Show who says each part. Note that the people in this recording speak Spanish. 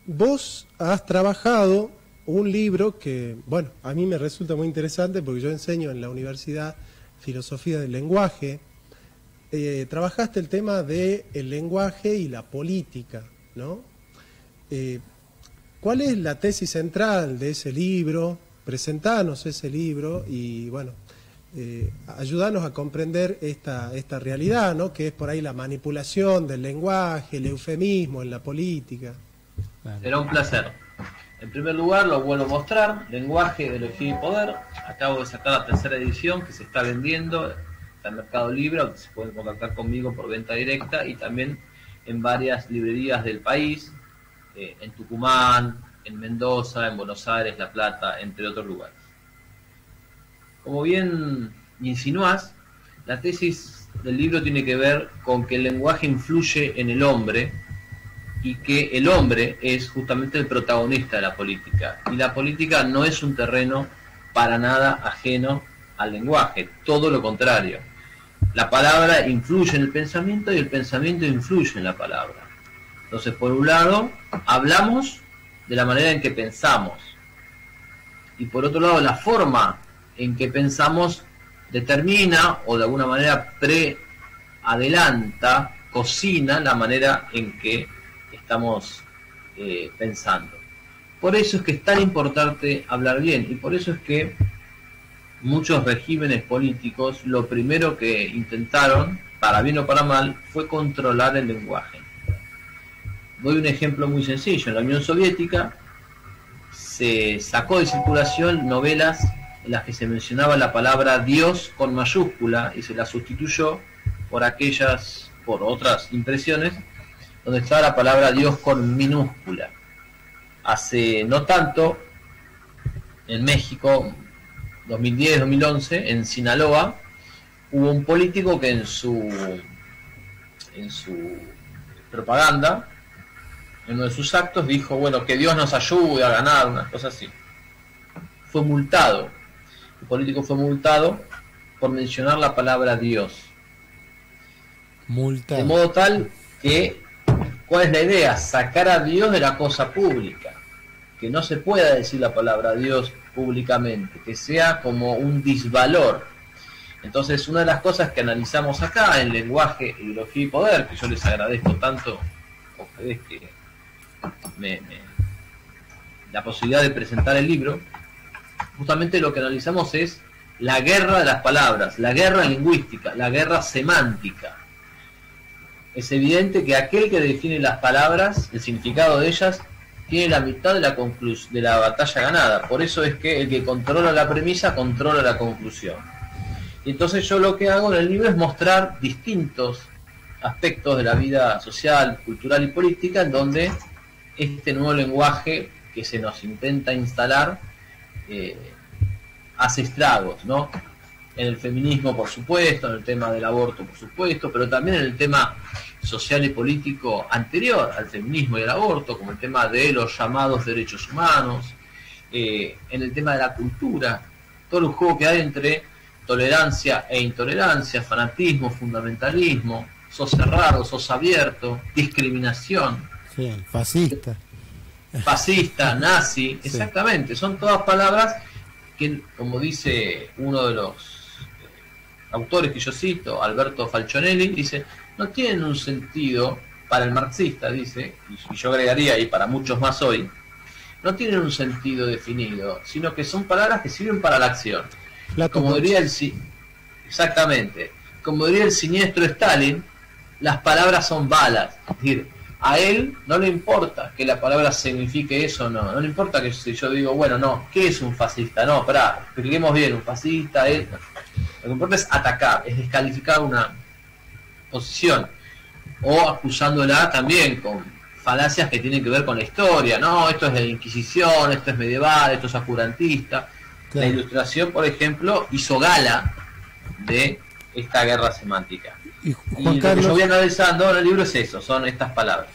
Speaker 1: vos has trabajado un libro que, bueno, a mí me resulta muy interesante porque yo enseño en la universidad filosofía del lenguaje. Trabajaste el tema del lenguaje y la política, ¿no? ¿Cuál es la tesis central de ese libro? Presentanos ese libro y, bueno, ayúdanos a comprender esta realidad, ¿no? Que es por ahí la manipulación del lenguaje, el eufemismo en la política.
Speaker 2: Será un placer. En primer lugar, lo vuelvo a mostrar, Lenguaje, Ideología y Poder. Acabo de sacar la tercera edición que se está vendiendo, está en Mercado Libre, donde se pueden contactar conmigo por venta directa y también en varias librerías del país, en Tucumán, en Mendoza, en Buenos Aires, La Plata, entre otros lugares. Como bien insinuás, la tesis del libro tiene que ver con que el lenguaje influye en el hombre y que el hombre es justamente el protagonista de la política. Y la política no es un terreno para nada ajeno al lenguaje, todo lo contrario. La palabra influye en el pensamiento y el pensamiento influye en la palabra. Entonces, por un lado, hablamos de la manera en que pensamos. Y por otro lado, la forma en que pensamos determina o de alguna manera preadelanta, cocina la manera en que estamos pensando. Por eso es que es tan importante hablar bien y por eso es que muchos regímenes políticos lo primero que intentaron, para bien o para mal, fue controlar el lenguaje. Doy un ejemplo muy sencillo. En la Unión Soviética se sacó de circulación novelas en las que se mencionaba la palabra Dios con mayúscula y se la sustituyó por otras impresiones donde estaba la palabra Dios con minúscula. Hace no tanto, en México, 2010-2011, en Sinaloa, hubo un político que en su propaganda, en uno de sus actos, dijo, bueno, que Dios nos ayude a ganar, unas cosas así. Fue multado. El político fue multado por mencionar la palabra Dios.
Speaker 3: Multado.
Speaker 2: De modo tal que, ¿cuál es la idea? Sacar a Dios de la cosa pública. Que no se pueda decir la palabra Dios públicamente, que sea como un disvalor. Entonces, una de las cosas que analizamos acá en Lenguaje, Ideología y Poder, que yo les agradezco tanto a ustedes que la posibilidad de presentar el libro, justamente lo que analizamos es la guerra de las palabras, la guerra lingüística, la guerra semántica. Es evidente que aquel que define las palabras, el significado de ellas, tiene la mitad de la batalla ganada. Por eso es que el que controla la premisa controla la conclusión. Y entonces yo lo que hago en el libro es mostrar distintos aspectos de la vida social, cultural y política en donde este nuevo lenguaje que se nos intenta instalar hace estragos, ¿no? En el feminismo, por supuesto, en el tema del aborto, por supuesto, pero también en el tema social y político anterior al feminismo y al aborto, como el tema de los llamados derechos humanos, en el tema de la cultura, todo el juego que hay entre tolerancia e intolerancia, fanatismo, fundamentalismo, sos cerrado, sos abierto, discriminación.
Speaker 3: Sí, fascista.
Speaker 2: Fascista, nazi, exactamente, son todas palabras que, como dice uno de los autores que yo cito, Alberto Falcionelli, dice, no tienen un sentido para el marxista, dice, y yo agregaría, y para muchos más hoy, no tienen un sentido definido, sino que son palabras que sirven para la acción. Como diría exactamente, como diría el siniestro Stalin, las palabras son balas. Es decir, a él no le importa que la palabra signifique eso o no. No le importa que si yo digo, bueno, no, ¿qué es un fascista? No, pará, expliquemos bien, un fascista es... Lo que importa es atacar, es descalificar una posición. O acusándola también con falacias que tienen que ver con la historia. No, esto es de la Inquisición, esto es medieval, esto es oscurantista. Claro. La Ilustración, por ejemplo, hizo gala de esta guerra semántica. Y lo que yo voy analizando en el libro es eso, son estas palabras.